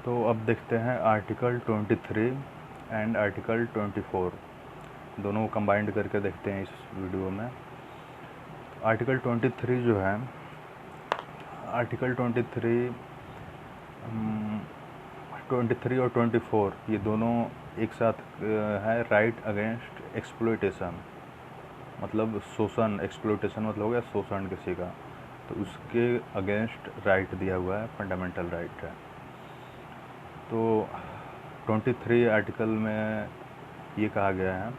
तो अब देखते हैं आर्टिकल 23 एंड आर्टिकल 24, दोनों को कंबाइंड करके देखते हैं इस वीडियो में। आर्टिकल 23 जो है, आर्टिकल 23 और 24 ये दोनों एक साथ है। राइट अगेंस्ट एक्सप्लॉयटेशन, मतलब शोषण। एक्सप्लॉयटेशन मतलब हो गया शोषण किसी का, तो उसके अगेंस्ट राइट दिया हुआ है, फंडामेंटल राइट है। तो 23 आर्टिकल में ये कहा गया है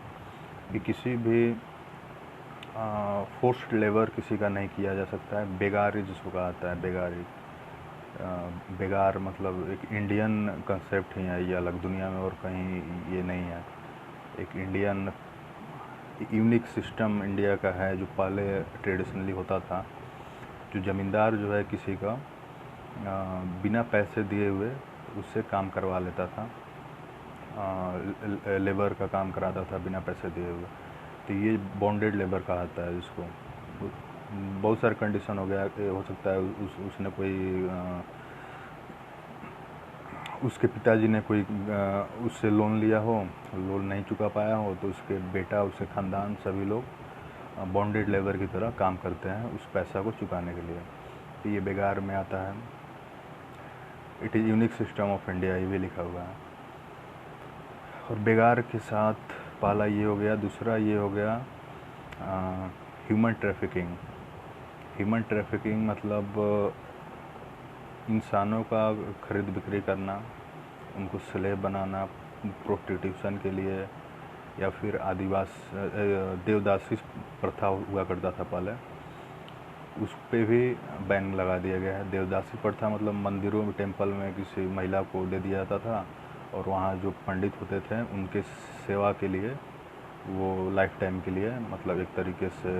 कि किसी भी फोर्स्ड लेबर किसी का नहीं किया जा सकता है। बेगारी जिसको कहा जाता है, बेगारी। बेगार मतलब एक इंडियन कंसेप्ट ही है ये, अलग दुनिया में और कहीं ये नहीं है। एक इंडियन यूनिक सिस्टम इंडिया का है, जो पहले ट्रेडिशनली होता था। जो ज़मींदार जो है किसी का बिना पैसे दिए हुए उससे काम करवा लेता था, लेबर का काम कराता था बिना पैसे दिए हुए। तो ये बॉन्डेड लेबर कहा जाता है जिसको। बहुत सारे कंडीशन हो गया, हो सकता है उसने कोई उसके पिताजी ने कोई उससे लोन लिया हो, लोन नहीं चुका पाया हो, तो उसके बेटा, उसके ख़ानदान, सभी लोग बॉन्डेड लेबर की तरह काम करते हैं उस पैसा को चुकाने के लिए। तो ये बेगार में आता है। It is unique system of India, ये भी लिखा हुआ है। और बेगार के साथ पहला ये हो गया। दूसरा ये हो गया ह्यूमन ट्रैफिकिंग। ह्यूमन ट्रैफिकिंग मतलब इंसानों का खरीद बिक्री करना, उनको स्लेव बनाना प्रोस्टिट्यूशन के लिए, या फिर देवदासी प्रथा हुआ करता था पहले, उस पे भी बैन लगा दिया गया है। देवदासी प्रथा मतलब मंदिरों में, टेंपल में किसी महिला को दे दिया जाता था, और वहाँ जो पंडित होते थे उनके सेवा के लिए वो लाइफ टाइम के लिए, मतलब एक तरीके से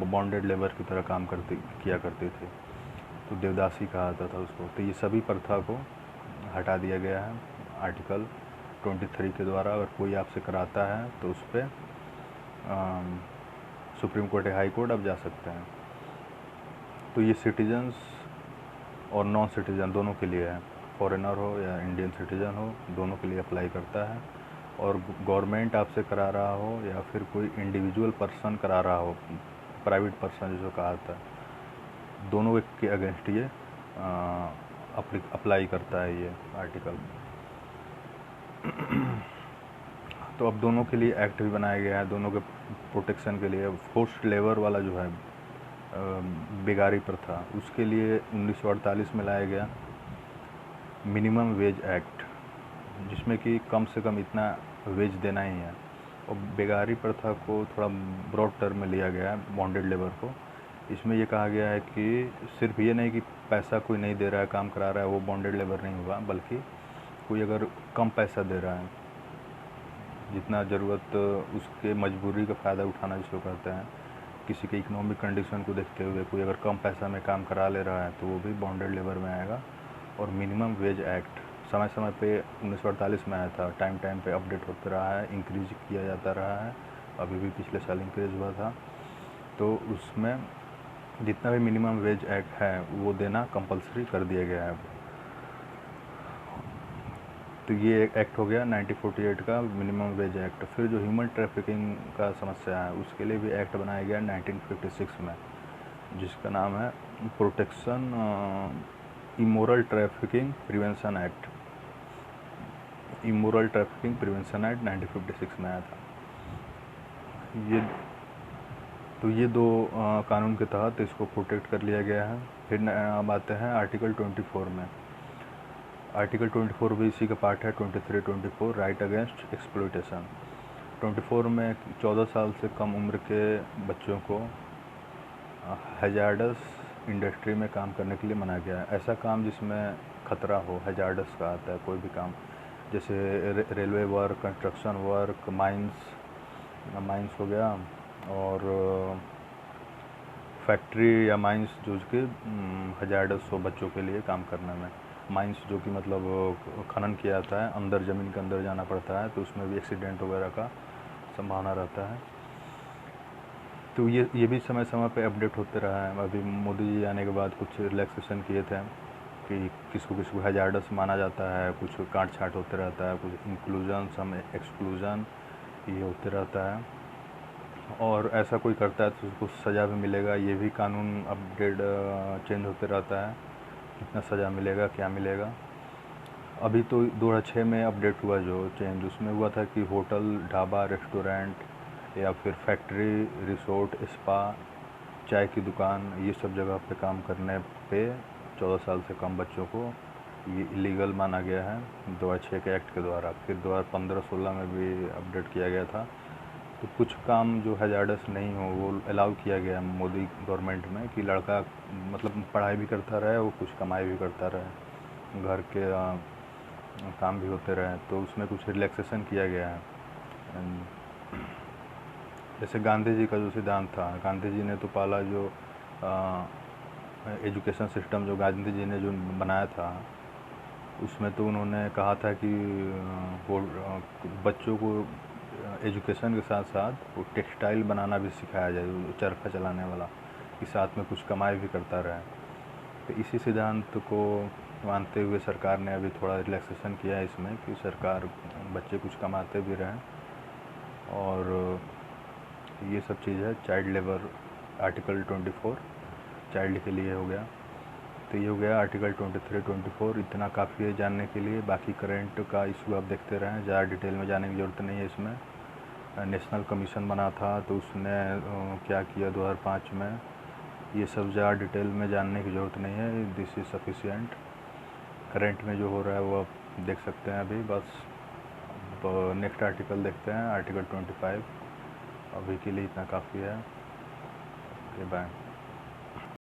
बॉन्डेड लेबर की तरह काम किया करते थे। तो देवदासी कहा जाता था उसको। तो ये सभी प्रथा को हटा दिया गया है आर्टिकल 23 के द्वारा। अगर कोई आपसे कराता है तो उस पर सुप्रीम कोर्ट या हाई कोर्ट अब जा सकते हैं। तो ये सिटीजन्स और नॉन सिटीजन दोनों के लिए है। फॉरेनर हो या इंडियन सिटीजन हो, दोनों के लिए अप्लाई करता है। और गवर्नमेंट आपसे करा रहा हो या फिर कोई इंडिविजुअल पर्सन करा रहा हो, प्राइवेट पर्सन जो कहा था, दोनों के अगेंस्ट ये अप्लाई करता है ये आर्टिकल। तो अब दोनों के लिए एक्ट भी बनाया गया है, दोनों के प्रोटेक्शन के लिए। फोर्स्ड लेबर वाला जो है बेगारी प्रथा, उसके लिए 1948 में लाया गया मिनिमम वेज एक्ट, जिसमें कि कम से कम इतना वेज देना ही है। और बेगारी प्रथा को थोड़ा ब्रॉड टर्म में लिया गया है, बॉन्डेड लेबर को। इसमें ये कहा गया है कि सिर्फ ये नहीं कि पैसा कोई नहीं दे रहा है, काम करा रहा है, वो बॉन्डेड लेबर नहीं होगा, बल्कि कोई अगर कम पैसा दे रहा है, जितना ज़रूरत उसके मजबूरी का फ़ायदा उठाना जिसको कहते हैं, किसी के इकोनॉमिक कंडीशन को देखते हुए कोई अगर कम पैसा में काम करा ले रहा है तो वो भी बॉन्डेड लेबर में आएगा। और मिनिमम वेज एक्ट समय समय पे 1948 में आया था, टाइम टाइम पे अपडेट होता रहा है, इंक्रीज किया जाता रहा है। अभी भी पिछले साल इंक्रीज हुआ था। तो उसमें जितना भी मिनिमम वेज एक्ट है वो देना कंपलसरी कर दिया गया है। तो ये एक एक्ट हो गया 1948 का मिनिमम वेज एक्ट। फिर जो ह्यूमन ट्रैफिकिंग का समस्या है उसके लिए भी एक्ट बनाया गया 1956 में, जिसका नाम है protection immoral trafficking prevention act. Immoral trafficking prevention act 1956 में आया था ये दो कानून के तहत इसको प्रोटेक्ट कर लिया गया है। फिर अब आते हैं आर्टिकल 24 में। आर्टिकल 24 भी इसी का पार्ट है, 23, 24 राइट अगेंस्ट एक्सप्लॉयटेशन। 24 में 14 साल से कम उम्र के बच्चों को हैजार्डस इंडस्ट्री में काम करने के लिए मना गया है। ऐसा काम जिसमें खतरा हो, हैजार्डस का आता है कोई भी काम, जैसे railway work, construction work, mines हो गया, और फैक्ट्री या माइंस जो कि हैजार्डस हो बच्चों के लिए काम करने में। माइंस जो कि मतलब खनन किया जाता है, अंदर ज़मीन के अंदर जाना पड़ता है, तो उसमें भी एक्सीडेंट वगैरह का संभावना रहता है। तो ये भी समय समय पे अपडेट होते रहा है। अभी मोदी जी आने के बाद कुछ रिलैक्सेशन किए थे कि किसको किसको हैजार्डस माना जाता है, कुछ काट छाट होते रहता है, कुछ इंक्लूजन सम एक्सक्लूजन ये होते रहता है, और ऐसा कोई करता है तो उसको सज़ा भी मिलेगा। ये भी कानून अपडेट चेंज होते रहता है, कितना सज़ा मिलेगा, क्या मिलेगा। अभी तो 2006 में अपडेट हुआ जो चेंज, उसमें हुआ था कि होटल, ढाबा, रेस्टोरेंट या फिर फैक्ट्री, रिसोर्ट, स्पा, चाय की दुकान, ये सब जगह पे काम करने पे 14 साल से कम बच्चों को ये इलीगल माना गया है 2006 के एक्ट के द्वारा। फिर 2015-16 में भी अपडेट किया गया था। तो कुछ काम जो हैजार्डस नहीं हो वो अलाउ किया गया मोदी गवर्नमेंट में, कि लड़का मतलब पढ़ाई भी करता रहे, वो कुछ कमाई भी करता रहे, घर के काम भी होते रहे, तो उसमें कुछ रिलैक्सेशन किया गया है। जैसे गांधी जी का जो सिद्धांत था, गांधी जी ने तो पहला जो एजुकेशन सिस्टम जो गांधी जी ने जो बनाया था, उसमें तो उन्होंने कहा था कि वो बच्चों को एजुकेशन के साथ साथ वो टेक्सटाइल बनाना भी सिखाया जाए, चरखा चलाने वाला, कि साथ में कुछ कमाई भी करता रहे। तो इसी सिद्धांत को मानते हुए सरकार ने अभी थोड़ा रिलैक्सेशन किया है इसमें, कि सरकार बच्चे कुछ कमाते भी रहें। और ये सब चीज़ है। चाइल्ड लेबर आर्टिकल 24 चाइल्ड के लिए हो गया। तो ये हो गया आर्टिकल 23-24। इतना काफ़ी है जानने के लिए। बाकी करंट का इशू आप देखते रहें, ज़्यादा डिटेल में जाने की ज़रूरत नहीं है इसमें। नेशनल कमीशन बना था तो उसने क्या किया 2005 में, ये सब ज़्यादा डिटेल में जानने की ज़रूरत नहीं है, दिस इज़ सफिशिएंट। करंट में जो हो रहा है वो आप देख सकते हैं अभी। बस नेक्स्ट आर्टिकल देखते हैं, आर्टिकल 25। अभी के लिए इतना काफ़ी है। Okay bye.